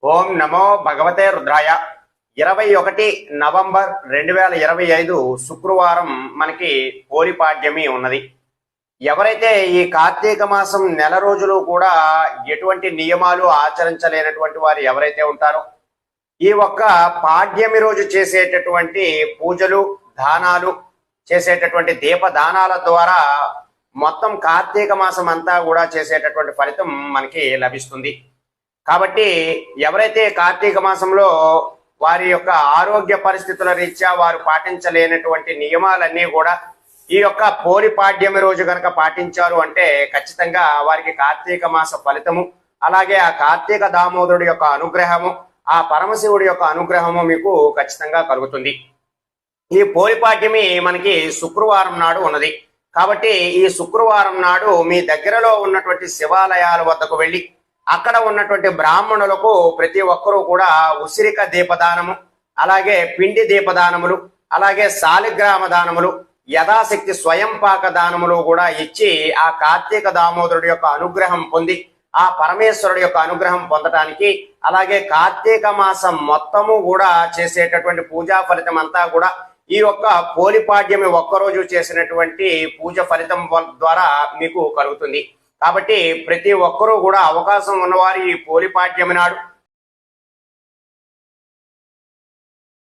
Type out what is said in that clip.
ఓం నమో భగవతే రుద్రాయ. 21 నవంబర్ 2025 శుక్రవారం మనకి పోలిపాడ్యమి ఉన్నది. ఎవరైతే ఈ కార్తీక మాసం నెల రోజులు కూడా ఎటువంటి నియమాలు ఆచరించలేనటువంటి వారు ఎవరైతే ఉంటారో, ఈ ఒక్క పాడ్యమి రోజు చేసేటటువంటి పూజలు, దానాలు, చేసేటటువంటి దీపదానాల ద్వారా మొత్తం కార్తీక మాసం అంతా కూడా చేసేటటువంటి ఫలితం మనకి లభిస్తుంది. కాబట్టి ఎవరైతే కార్తీక మాసంలో వారి యొక్క ఆరోగ్య పరిస్థితుల రీత్యా వారు పాటించలేనటువంటి నియమాలన్నీ కూడా ఈ యొక్క పోలిపాడ్యమి రోజు కనుక పాటించారు అంటే ఖచ్చితంగా వారికి కార్తీక మాస ఫలితము, అలాగే ఆ కార్తీక దామోదరుడి యొక్క అనుగ్రహము, ఆ పరమశివుడి యొక్క అనుగ్రహము మీకు ఖచ్చితంగా కలుగుతుంది. ఈ పోలిపాడ్యమి మనకి శుక్రవారం నాడు ఉన్నది. కాబట్టి ఈ శుక్రవారం నాడు మీ దగ్గరలో ఉన్నటువంటి శివాలయాల వద్దకు వెళ్ళి అక్కడ ఉన్నటువంటి బ్రాహ్మణులకు ప్రతి ఒక్కరూ కూడా ఉసిరిక దీపదానము, అలాగే పిండి దీపదానములు, అలాగే శాలిగ్రామ దానములు, యథాశక్తి స్వయం పాక దానములు కూడా ఇచ్చి ఆ కార్తీక దామోదరుడి యొక్క అనుగ్రహం పొంది ఆ పరమేశ్వరుడి యొక్క అనుగ్రహం పొందటానికి, అలాగే కార్తీక మాసం మొత్తము కూడా చేసేటటువంటి పూజా ఫలితం అంతా కూడా ఈ యొక్క పోలిపాడ్యమి ఒక్కరోజు చేసినటువంటి పూజ ఫలితం ద్వారా మీకు కలుగుతుంది. కాబట్టి ప్రతి ఒక్కరూ కూడా అవకాశం ఉన్నవారు ఈ పోలిపాడ్యమి నాడు